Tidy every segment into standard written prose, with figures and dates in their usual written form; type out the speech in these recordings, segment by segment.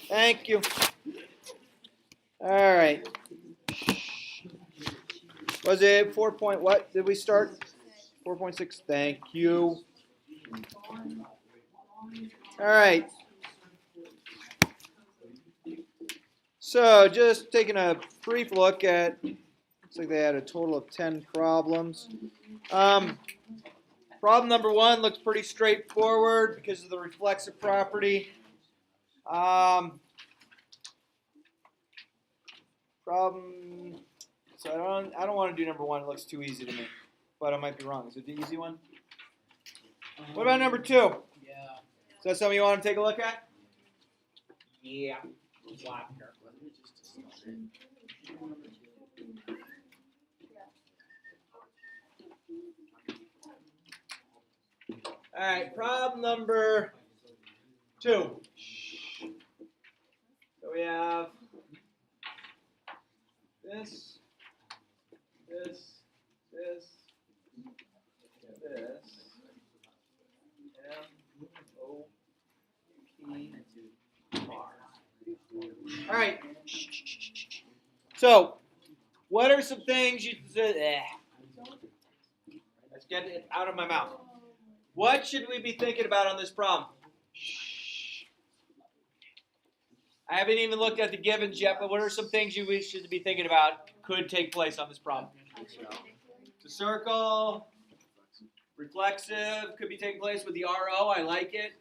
Thank you. All right. Was it 4 point what did we start? 4.6. Thank you. All right. So just taking a brief look at, looks like they had a total of 10 problems. Problem number 1 looks pretty straightforward because of the reflexive property. Problem, so I don't want to do number 1. It looks too easy to me, but I might be wrong. Is it the easy one? What about number 2? Yeah. Is that something you want to take a look at? Yeah. All right, problem number 2. So we have this, M-O-P-R. All right. So, what are some things you said? Let's get it out of my mouth. What should we be thinking about on this problem? I haven't even looked at the givens yet, but what are some things we should be thinking about could take place on this problem? The circle, reflexive, could be taking place with the RO. I like it.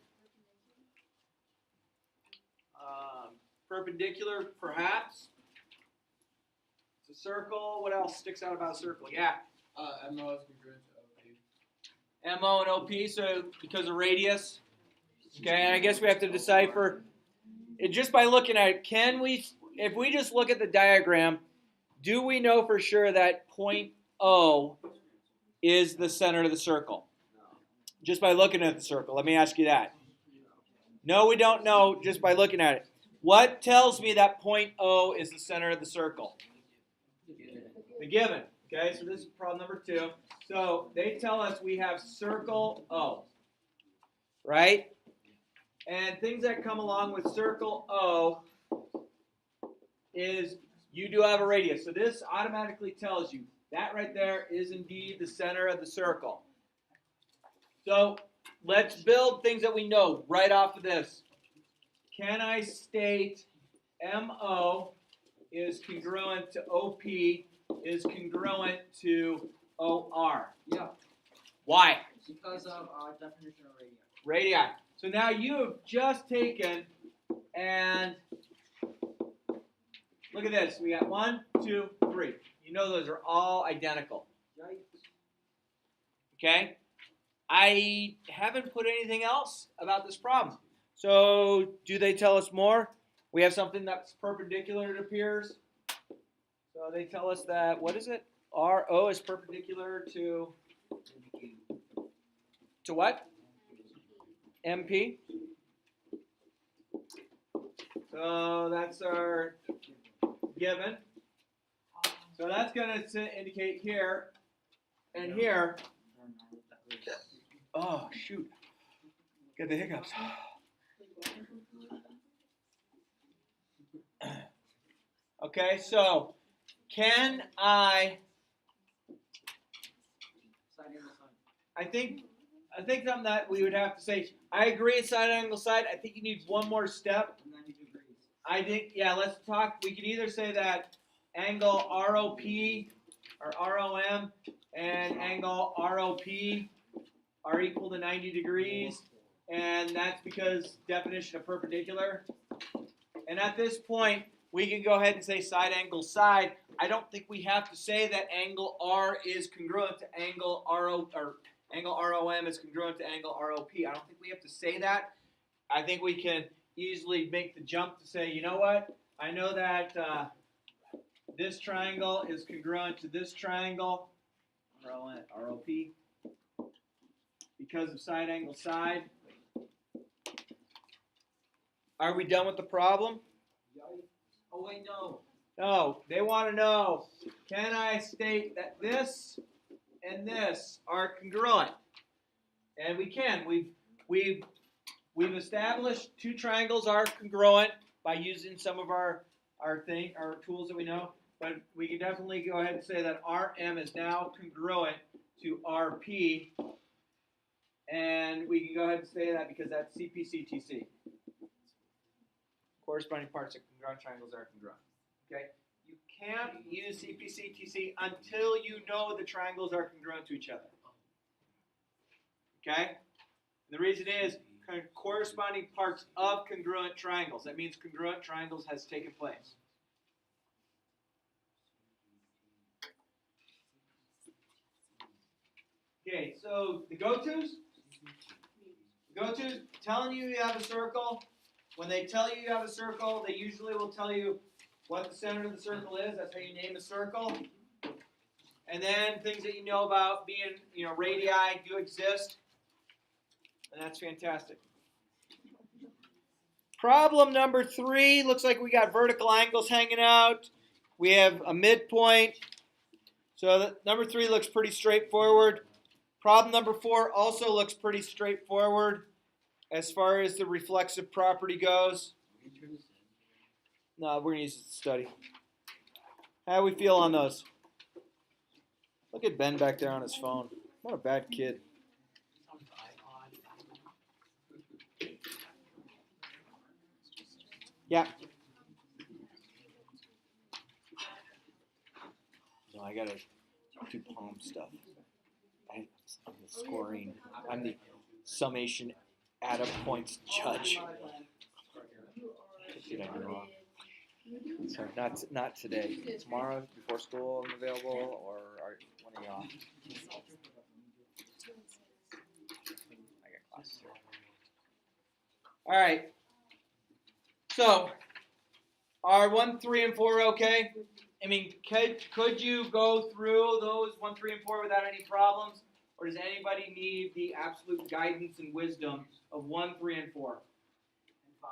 Perpendicular, perhaps. It's a circle. What else sticks out about a circle? Yeah. MO is congruent to OP. MO and OP, so because of radius. Okay, and I guess we have to decipher it just by looking at it. Can we, if we just look at the diagram, do we know for sure that point O is the center of the circle? Just by looking at the circle. Let me ask you that. No, we don't know just by looking at it. What tells me that point O is the center of the circle? The given. Okay, so this is problem number 2. So they tell us we have circle O, right? And things that come along with circle O is you do have a radius. So this automatically tells you that right there is indeed the center of the circle. So let's build things that we know right off of this. Can I state MO is congruent to OP is congruent to OR? Yeah. Why? Because of our definition of Radii. So now you have just taken and look at this. We got 1, 2, 3. You know those are all identical. Okay? I haven't put anything else about this problem. So do they tell us more? We have something that's perpendicular, it appears. So they tell us that, what is it? RO is perpendicular to what? MP. So that's our given. So that's going to indicate here and here. Oh, shoot. Get the hiccups. Okay, so can I think something that we would have to say, I agree it's side angle side. I think you need one more step. 90 degrees. I think, yeah, let's talk. We can either say that angle ROP or ROM and angle ROP are equal to 90 degrees. And that's because definition of perpendicular. And at this point, we can go ahead and say side angle side. I don't think we have to say that angle R is congruent to angle RO, or angle ROM is congruent to angle ROP. I don't think we have to say that. I think we can easily make the jump to say, you know what? I know that this triangle is congruent to this triangle, ROP, because of side angle side. Are we done with the problem? Oh, wait, no. No, they want to know, can I state that this and this are congruent? And we can. We've we've established two triangles are congruent by using some of our tools that we know, but we can definitely go ahead and say that RM is now congruent to RP, and we can go ahead and say that because that's CPCTC. Corresponding parts of congruent triangles are congruent. Okay? You can't use CPCTC until you know the triangles are congruent to each other. Okay? And the reason is corresponding parts of congruent triangles. That means congruent triangles has taken place. Okay, so the go-tos? Go-tos, telling you have a circle. When they tell you have a circle, they usually will tell you what the center of the circle is. That's how you name a circle. And then things that you know about being, radii do exist. And that's fantastic. Problem number 3, looks like we got vertical angles hanging out. We have a midpoint. So number 3 looks pretty straightforward. Problem number 4 also looks pretty straightforward as far as the reflexive property goes. No, we're going to use it to study. How do we feel on those? Look at Ben back there on his phone. What a bad kid. Yeah. No, I gotta do palm stuff. I'm the scoring. I'm the summation add up points judge. Did I do wrong? Sorry, not today. Tomorrow before school I'm available, or when are you off? I got classes here. All right. So, are 1, 3, and 4 okay? I mean, could you go through those 1, 3, and 4 without any problems? Or does anybody need the absolute guidance and wisdom of 1, 3, and 4? And 5.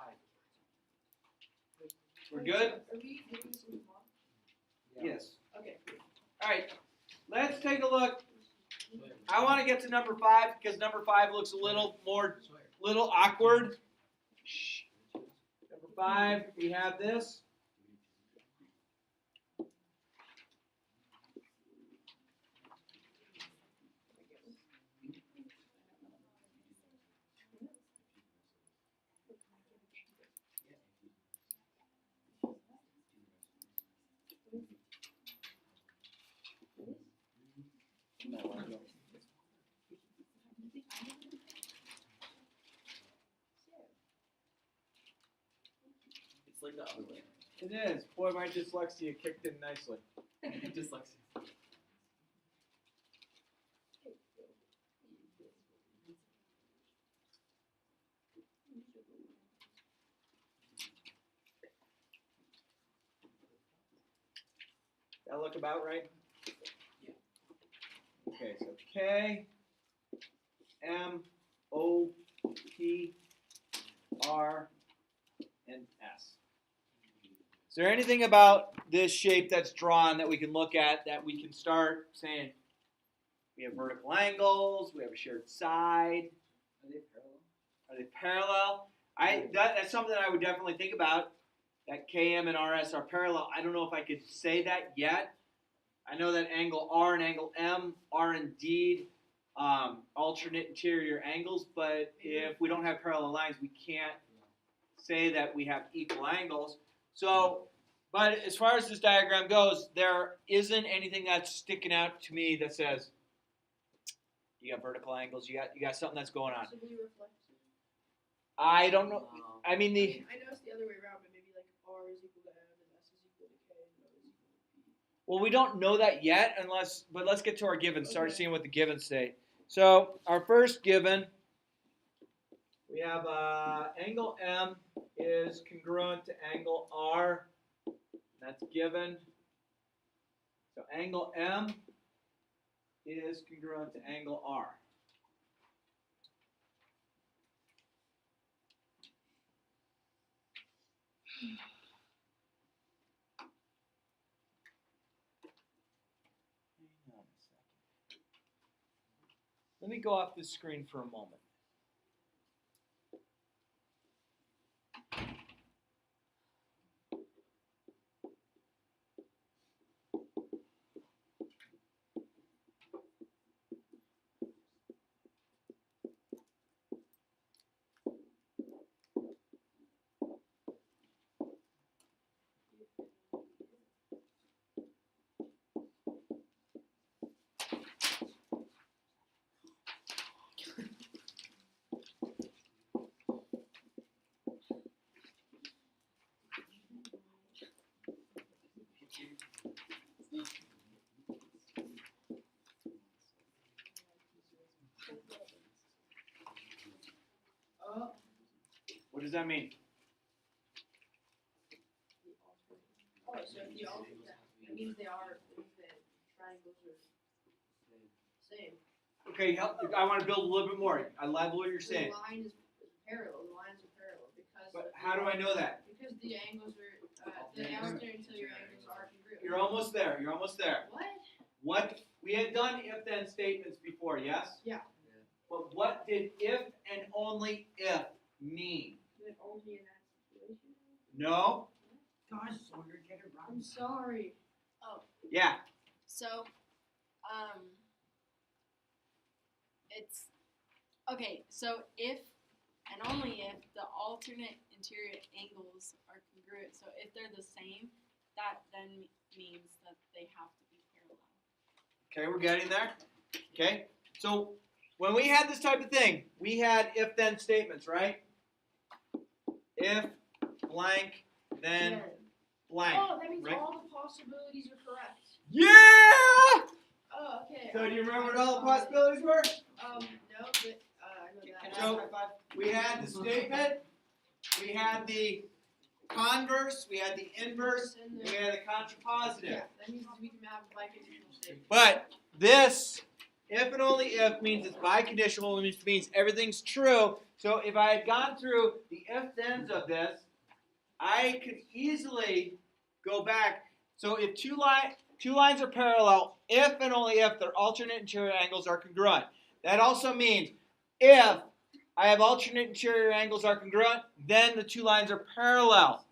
We're good? Are we doing some more? Yes. Okay. All right. Let's take a look. I want to get to number 5 because number 5 looks a little awkward. Number 5, we have this. It's like the other way. It is. Boy, my dyslexia kicked in nicely. Dyslexia. That look about right? Yeah. Okay, so K, M, O, P, R, and S. Is there anything about this shape that's drawn that we can look at that we can start saying we have vertical angles, we have a shared side? Are they parallel? That's something I would definitely think about. That KM and RS are parallel. I don't know if I could say that yet. I know that angle R and angle M are indeed alternate interior angles, but if we don't have parallel lines, we can't say that we have equal angles. So, but as far as this diagram goes, there isn't anything that's sticking out to me that says you got vertical angles, you got something that's going on. So do you reflect? I don't know. I mean I know it's the other way around, but maybe like R is equal to M and S is equal to K and O is equal to P. Well, we don't know that yet, but let's get to our givens. Start seeing what the givens say. So our first given, we have angle M is congruent to angle R. That's given. So angle M is congruent to angle R. Hang on a second. Let me go off this screen for a moment. does that mean? Oh, so if the alternate, that means the triangles are same. Okay, I want to build a little bit more. I love what you're saying. The line is parallel. The lines are parallel because. But how do I know that? Because the angles are the alternate interior angles are congruent. You're almost there. You're almost there. What? What we had done if-then statements before, yes? Yeah. But what did if and only if mean? But only in that situation. No. Gosh, so you're getting it I'm wrong. sorry. Yeah. So, it's okay. So if and only if the alternate interior angles are congruent. So if they're the same, that then means that they have to be parallel. Okay, we're getting there. Okay. So when we had this type of thing, we had if-then statements, right? If blank, then Yeah. blank. Oh, that means right? all the possibilities are correct. Yeah! Oh, okay. So do you remember what all the possibilities were? No, but I know that. So we had the statement, we had the converse, we had the inverse, And and we had the contrapositive. yeah, that means we can have biconditional statements. But this, if and only if, means it's biconditional, which means everything's true. So if I had gone through the if-thens of this, I could easily go back. So if two lines are parallel, if and only if their alternate interior angles are congruent. That also means if I have alternate interior angles are congruent, then the two lines are parallel.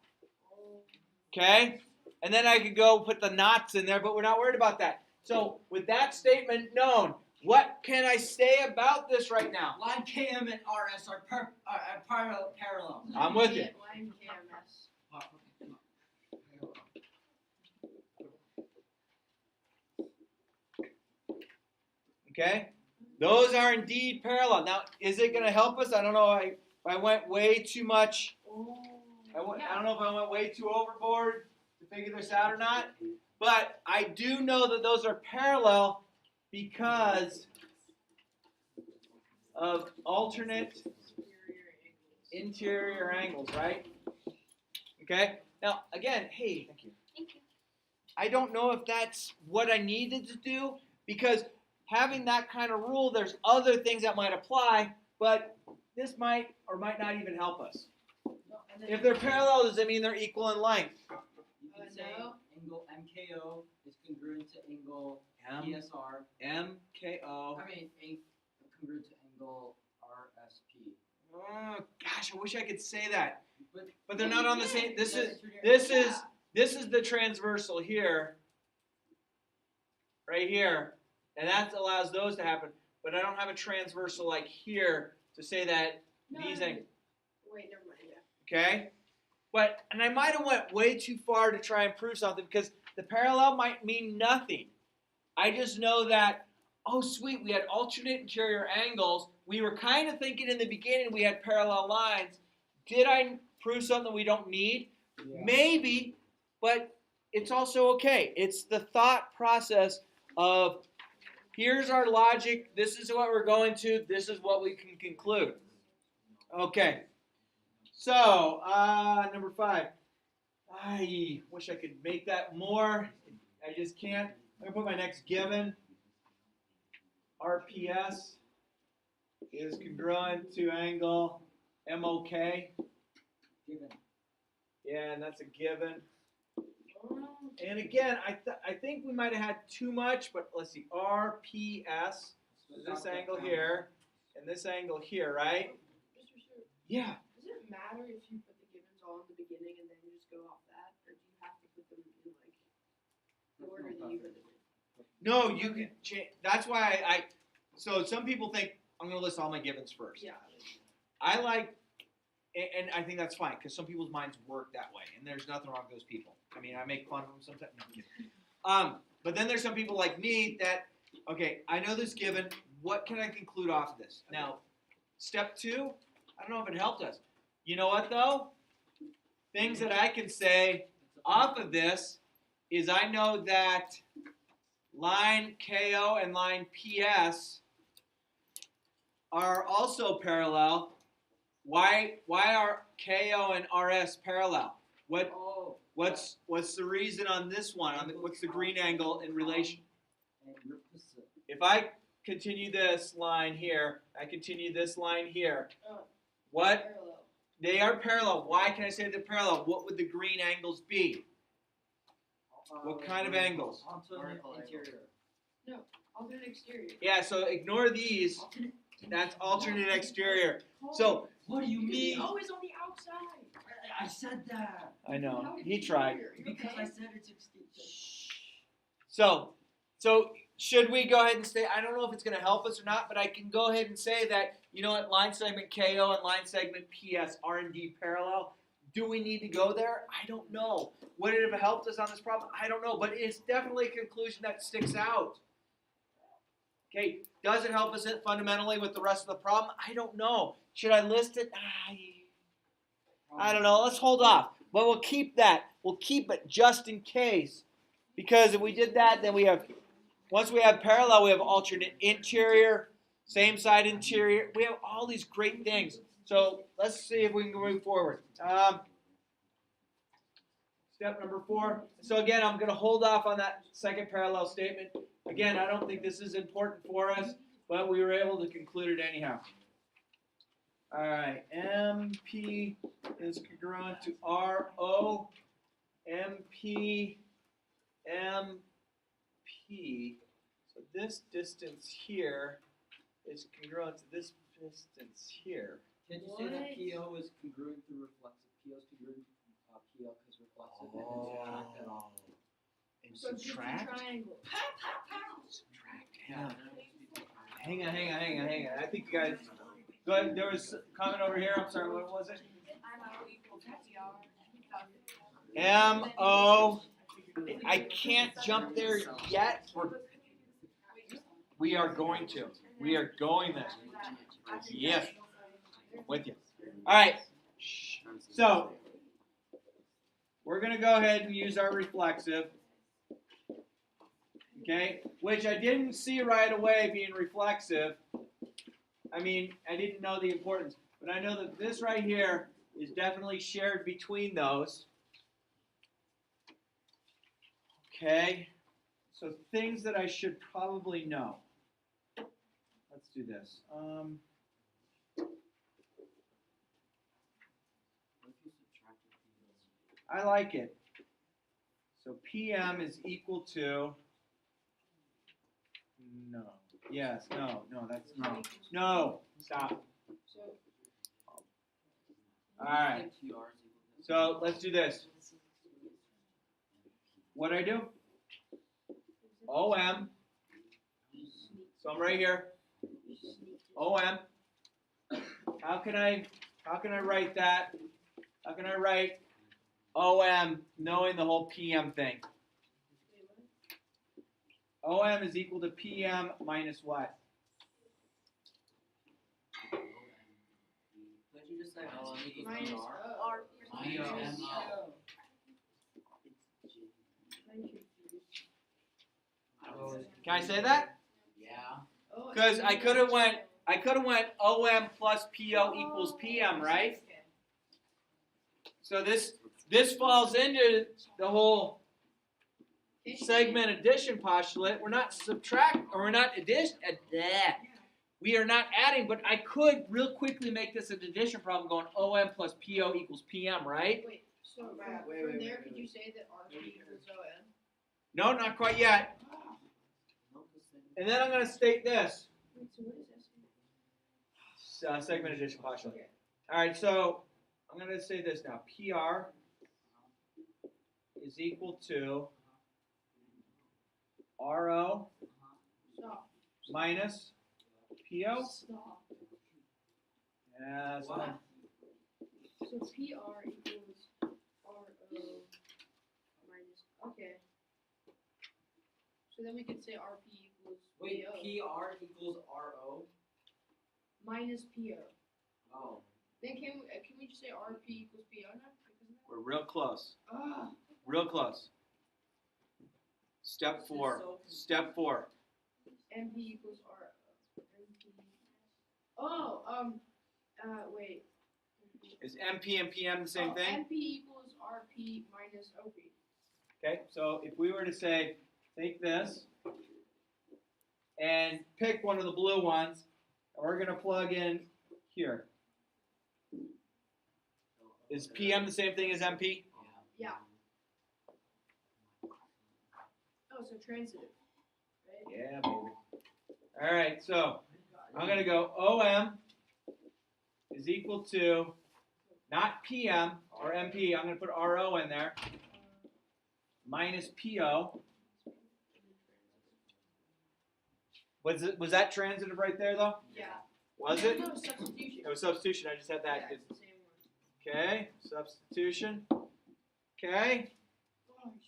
Okay? And then I could go put the knots in there, but we're not worried about that. So with that statement known, what can I say about this right now? Line KM and RS are parallel. I'm with you. Line KMS. Okay? Those are indeed parallel. Now, is it going to help us? I don't know if I went way too much. I don't know if I went way too overboard to figure this out or not. But I do know that those are parallel because of alternate interior angles, right? Okay? Now, again, hey, thank you. Thank you. I don't know if that's what I needed to do because having that kind of rule, there's other things that might apply, but this might or might not even help us. If they're parallel, does it mean they're equal in length? You can say No. angle MKO is congruent to angle M PSR. MKO. Congruent to angle RSP. Oh, gosh, I wish I could say that. But But they're not on the same. This That's is two different- this is the transversal here, right here, and that allows those to happen. But I don't have a transversal like here to say that these things. Wait, never mind. Yeah. Okay, and I might have went way too far to try and prove something because the parallel might mean nothing. I just know that. Oh, sweet, we had alternate interior angles. We were kind of thinking in the beginning we had parallel lines. Did I prove something we don't need? Yeah. Maybe, but it's also okay. It's the thought process of here's our logic. This is what we're going to. This is what we can conclude. Okay. So, number 5. I wish I could make that more. I just can't. I'm going to put my next given. RPS is congruent to angle MOK. Given. Yeah, and that's a given. And again, I think we might have had too much, but let's see. RPS, this angle here, and this angle here, right? Mr. Sir, Yeah. does it matter if you put the givens all in the beginning and then you just go off that, or do you have to put them in like the order that you put them in? No, you can change. That's why so some people think I'm going to list all my givens first. Yeah. I like, and I think that's fine because some people's minds work that way, and there's nothing wrong with those people. I mean, I make fun of them sometimes. No, I'm kidding. But then there's some people like me that, okay, I know this given. What can I conclude off of this? Now, step 2, I don't know if it helped us. You know what, though? Things that I can say off of this is I know that line KO and line PS are also parallel why are KO and RS parallel? Oh. What's the reason on this one? What's the green angle in relation? If I continue this line here, I continue this line here. What? Parallel. They are parallel. Why can I say they're parallel? What would the green angles be? What kind of angles? Vertical interior. Alternate exterior. Yeah, so ignore these. That's alternate exterior. So, What do you Because mean? the O is on the outside. I said that. I know. How did He you tried. hear? You Because okay? I said it's So should we go ahead and say, I don't know if it's going to help us or not, but I can go ahead and say that, you know what, line segment KO and line segment PS are indeed parallel. Do we need to go there? I don't know. Would it have helped us on this problem? I don't know, but it's definitely a conclusion that sticks out. Okay, does it help us fundamentally with the rest of the problem? I don't know. Should I list it? I don't know. Let's hold off. But we'll keep that. We'll keep it just in case. Because if we did that, then we have, once we have parallel, we have alternate interior, same side interior. We have all these great things. So let's see if we can move forward. Step number 4. So again, I'm going to hold off on that second parallel statement. Again, I don't think this is important for us, but we were able to conclude it anyhow. All right, MP is congruent to RO, MP, MP. So this distance here is congruent to this distance here. Can you say that PO is congruent to reflexive? PO is congruent to PO because reflexive, and then subtract that off. And So it's a triangle. Yeah. Hang on. I think you guys. Go ahead. There was a comment over here. I'm sorry. What was it? MO. I can't jump there yet. We are going to. We are going there. Yes. With you. All right. So we're going to go ahead and use our reflexive. Okay, which I didn't see right away being reflexive. I mean, I didn't know the importance, but I know that this right here is definitely shared between those. Okay, so things that I should probably know. Let's do this. I like it. So PM is equal to. No. Yes. No. That's no. No. Stop. All right. So let's do this. What do I do? OM. So I'm right here. OM. How can I write that? How can I write OM knowing the whole PM thing? OM is equal to PM minus what? Did you just say OM equals Minus PR? R. Minus MO. Can I say that? Yeah. Oh, Because I could have went OM plus PO equals PM, right? So this falls into the whole segment addition postulate. We're not we are not adding, but I could real quickly make this an addition problem going OM plus PO equals PM, right? Wait, so from Wait, there, wait, could wait. you say that RP equals OM? No, not quite yet. And then I'm going to state this. Wait, so what is that? Segment addition postulate. All right, so I'm going to say this now. PR is equal to RO Stop. minus PO. Stop. Yeah, so What? So PR equals RO minus. Okay. So then we could say RP equals Wait, PO PR equals RO? minus PO. Oh. Then can we just say RP equals PO now? we're real close. Ah. Real close. Step 4. Step 4. MP equals R. MP. Oh, wait. Is MP and PM the same Oh, thing? MP equals RP minus OP. Okay, so if we were to say, take this and pick one of the blue ones, and we're going to plug in here. Is PM the same thing as MP? Yeah. Oh, so transitive, right? Yeah, baby. All right, so I'm going to go OM is equal to, not PM or MP, I'm going to put RO in there, minus PO. Was that transitive right there, though? Yeah. Was it? No, substitution. It was substitution. I just had that. Yeah, it's the same one. Okay, substitution. Okay,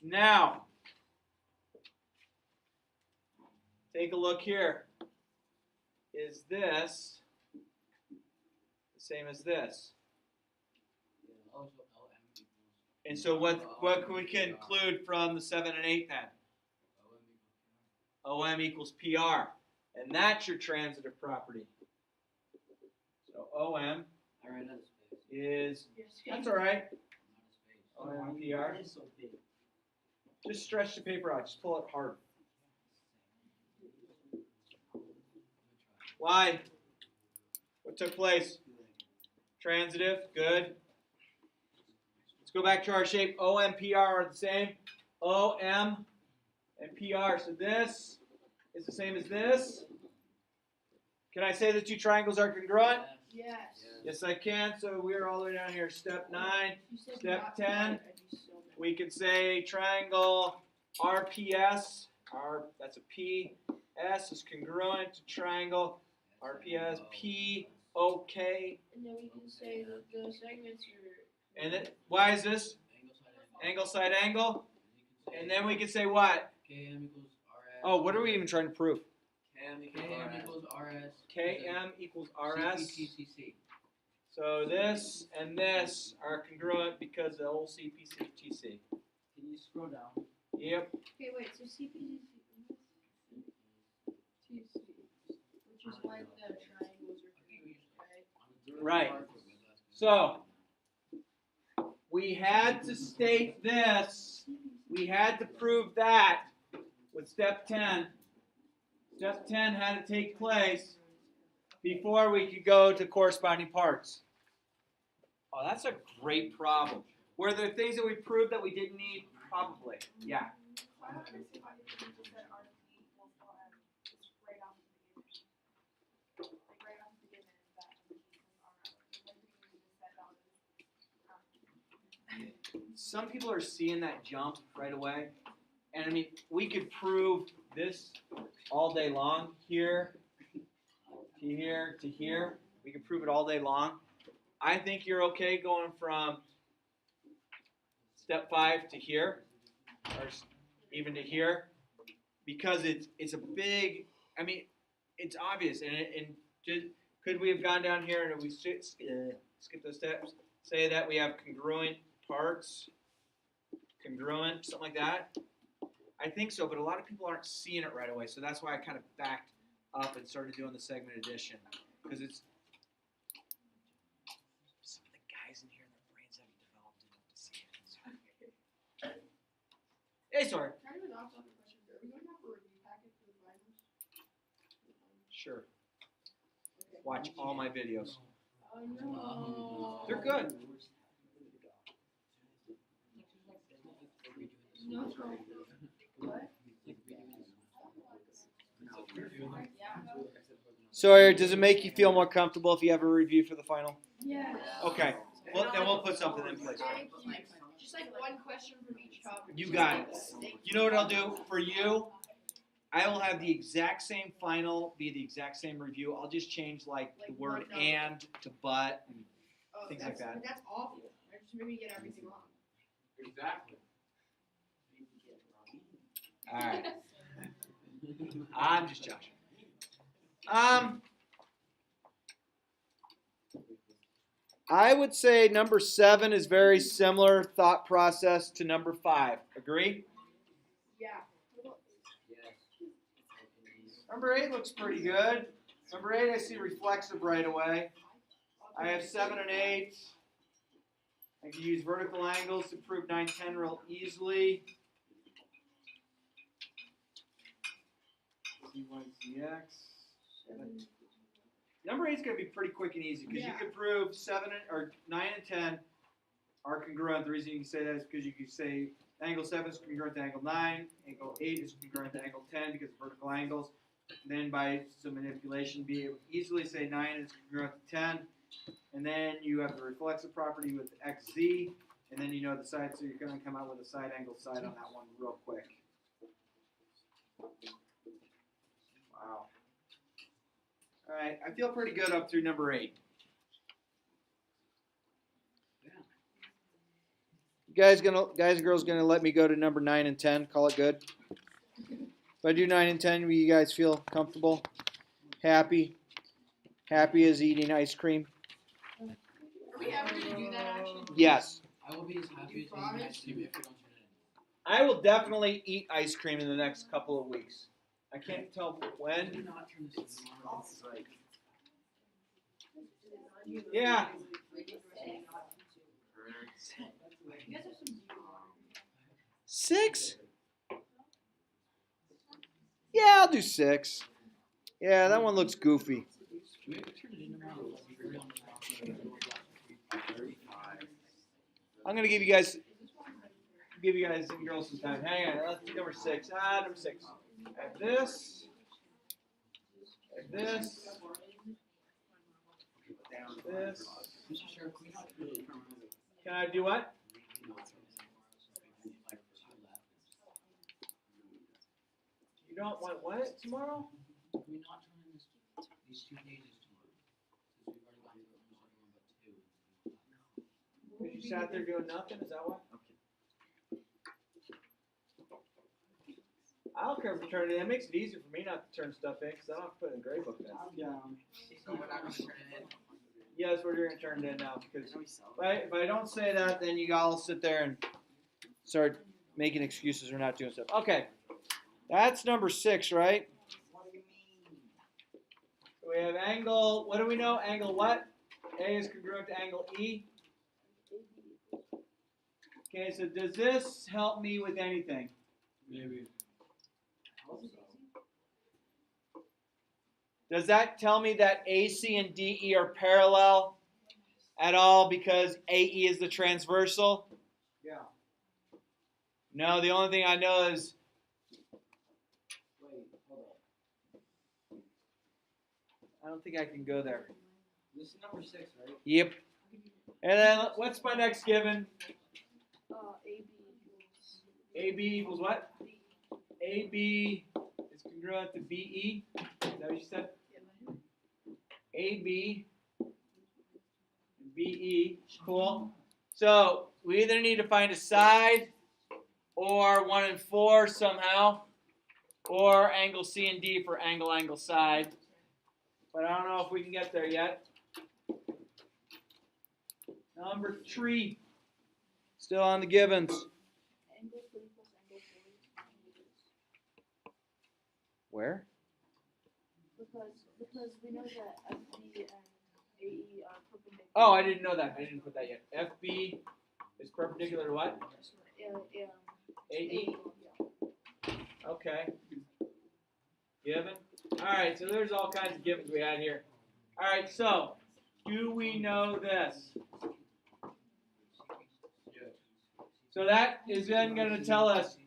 now take a look here. Is this the same as this? And so what can we conclude from the 7 and 8 then? OM equals PR. And that's your transitive property. So OM is, that's all right. OM PR. Just stretch the paper out. Just pull it hard. Why? What took place? Transitive. Good. Let's go back to our shape. OM, PR are the same. OM and PR. So this is the same as this. Can I say the two triangles are congruent? Yes. Yes, I can. So we're all the way down here. Step 9. You said Step not 10. I'd be so mad. We could say triangle RPS. That's a P. S is congruent to triangle RPS. POK. And then we can say that the segments are. And then, why is this? Angle side angle. And then we could say what? KM equals RS. Oh, what are we even trying to prove? KM equals RS. KM equals RS. CPCTC. So this and this are congruent because of the old CPCTC. Can you scroll down? Yep. Okay, wait. So CPCTC, which is why the triangles are congruent, right? Right. So we had to state this. We had to prove that with step 10. Step 10 had to take place before we could go to corresponding parts. Oh, that's a great problem. Were there things that we proved that we didn't need? Probably. Yeah. I don't understand why the people said RP equals RM just right off the beginning. Like right off the beginning that Some people are seeing that jump right away. And I mean, we could prove this all day long. Here to here to here. We could prove it all day long. I think you're okay going from step 5 to here, or even to here, because it's a big. I mean, it's obvious, and just, could we have gone down here and we skip those steps? Say that we have congruent parts, congruent, something like that. I think so, but a lot of people aren't seeing it right away, so that's why I kind of backed up and started doing the segment addition, because it's. Some of the guys in here, their brains haven't developed enough to see it. So. Hey, sorry. Kind of an off-topic question. Are we going to have a review packet for the finals? Sure. Okay. Watch all my videos. Oh no. They're good. No, it's wrong. What? Sawyer, does it make you feel more comfortable if you have a review for the final? Yes. Okay. Well, then we'll put something in place. Thank you. Just like one question from each topic. You got it. You know what I'll do for you? I will have the exact same final be the exact same review. I'll just change like the word and to but and Oh, things like that. That's awful. I just maybe get everything wrong. Exactly. All right. I'm just joshing. I would say number 7 is very similar thought process to number 5. Agree? Yeah. Number 8 looks pretty good. Number 8, I see reflexive right away. I have 7 and 8. I can use vertical angles to prove 910 real easily. C1 CX. Number 8 is going to be pretty quick and easy because you can prove 9 and 10 are congruent. The reason you can say that is because you can say angle 7 is congruent to angle 9, angle 8 is congruent to angle 10 because of vertical angles. Then by some manipulation, be able to easily say 9 is congruent to 10. And then you have the reflexive property with XZ. And then you know the side, so you're going to come out with a side angle side on that one real quick. Wow. All right, I feel pretty good up through number 8. You guys and girls gonna let me go to number 9 and 10? Call it good. If I do 9 and 10, will you guys feel comfortable, happy as eating ice cream? Are we ever gonna do that actually? Yes. I will be as happy as eating ice cream if you don't turn it in. I will definitely eat ice cream in the next couple of weeks. I can't tell Do when. not turn this in. Yeah. You guys have some 6? Yeah, I'll do 6. Yeah, that one looks goofy. We have to turn it in around. I'm gonna give you guys and girls some time. Hang on, let's do number 6. Number 6. At this. At this. This. Mr. Sheriff, can we not turn it in? Can I do what? You don't want what tomorrow? Can we not turn in these 2 pages tomorrow? Since we've already gone through almost everyone but 2. Because you sat there doing nothing, is that what? I don't care if you turn it in. It makes it easier for me not to turn stuff in because I don't have to put it in the grade book then. So we're not gonna turn it in? Yes, we're going to turn it in now because if I don't say that, then you all sit there and start making excuses for not doing stuff. Okay, that's number 6, right? So we have angle, what do we know? Angle what? A is congruent to angle E. Okay, so does this help me with anything? Maybe. Does that tell me that AC and DE are parallel at all because AE is the transversal? Yeah. No, the only thing I know is Wait, hold on. I don't think I can go there. This is number 6, right? Yep. And then what's my next given? AB equals what? AB is congruent to BE. Is that what you said? AB and BE. Cool. So we either need to find a side or 1 and 4 somehow, or angle C and D for angle side. But I don't know if we can get there yet. Number 3. Still on the givens. Where? Because we know that FB and AE are perpendicular. Oh, I didn't know that. I didn't put that yet. FB is perpendicular to what? AE? Okay. Given. Alright, so there's all kinds of givens we had here. Alright, so do we know this? So that is then going to tell us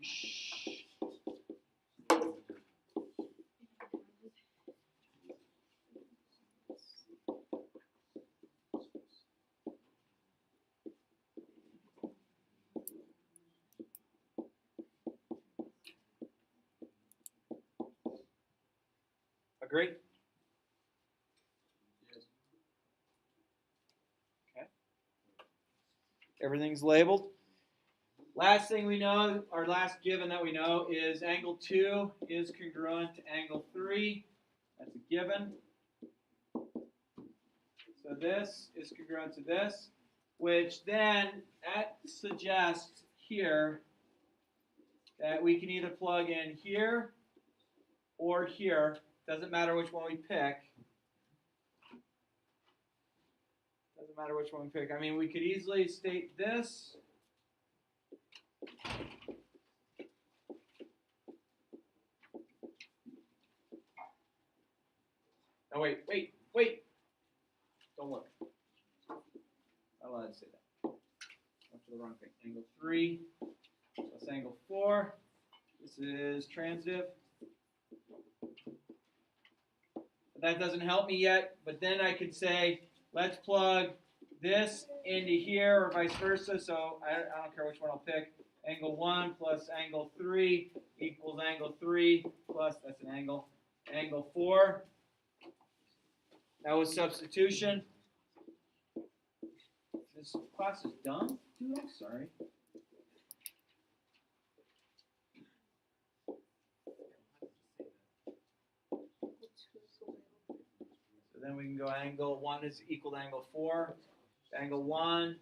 agree? Okay. Everything's labeled. Last thing we know, our last given that we know is angle 2 is congruent to angle 3. That's a given. So this is congruent to this, which then that suggests here that we can either plug in here or here. Doesn't matter which one we pick. Doesn't Doesn't matter which one we pick. I mean, we could easily state this. No, wait. Don't look. Not allowed to say that. Went to the wrong thing. Angle 3 plus angle 4. This is transitive. But that doesn't help me yet. But then I could say, let's plug this into here or vice versa. So I don't care which one I'll pick. Angle 1 plus angle 3 equals angle 3 plus, that's an angle, angle 4. That was substitution. This class is dumb? Dude, I'm sorry. So then we can go angle 1 is equal to angle 4. Angle 1,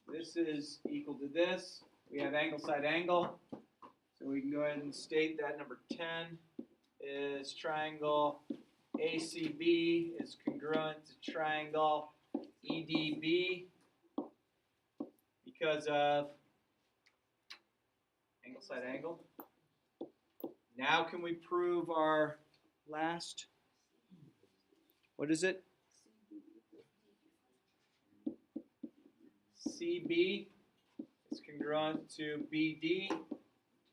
this is equal to this. We have angle side angle. So we can go ahead and state that number 10 is triangle ACB is congruent to triangle EDB because of angle side angle. Now can we prove our last, what is it? CB is congruent to BD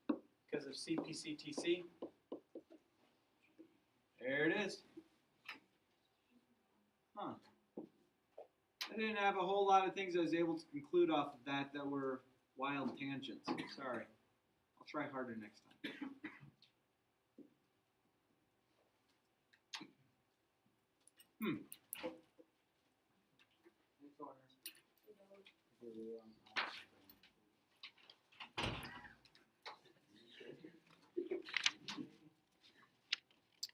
because of CPCTC. There it is. Huh. I didn't have a whole lot of things I was able to conclude off of that were wild tangents. Sorry. I'll try harder next time.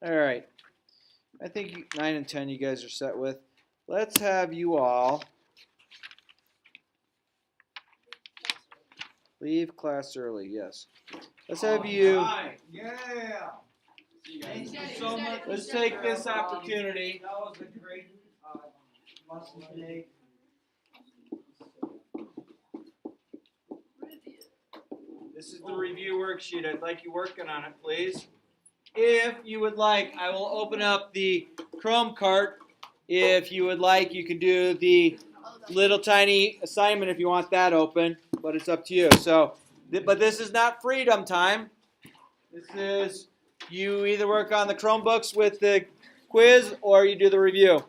All right. I think 9 and 10 you guys are set with. Let's have you all leave class early. Yes. Let's have you. Alright, yeah. Thank you so much. Let's take this opportunity. That was a great lesson today. This is the review worksheet. I'd like you working on it, please. If you would like, I will open up the Chrome cart. If you would like, you can do the little tiny assignment if you want that open, but it's up to you. So, but this is not freedom time. This is, you either work on the Chromebooks with the quiz or you do the review.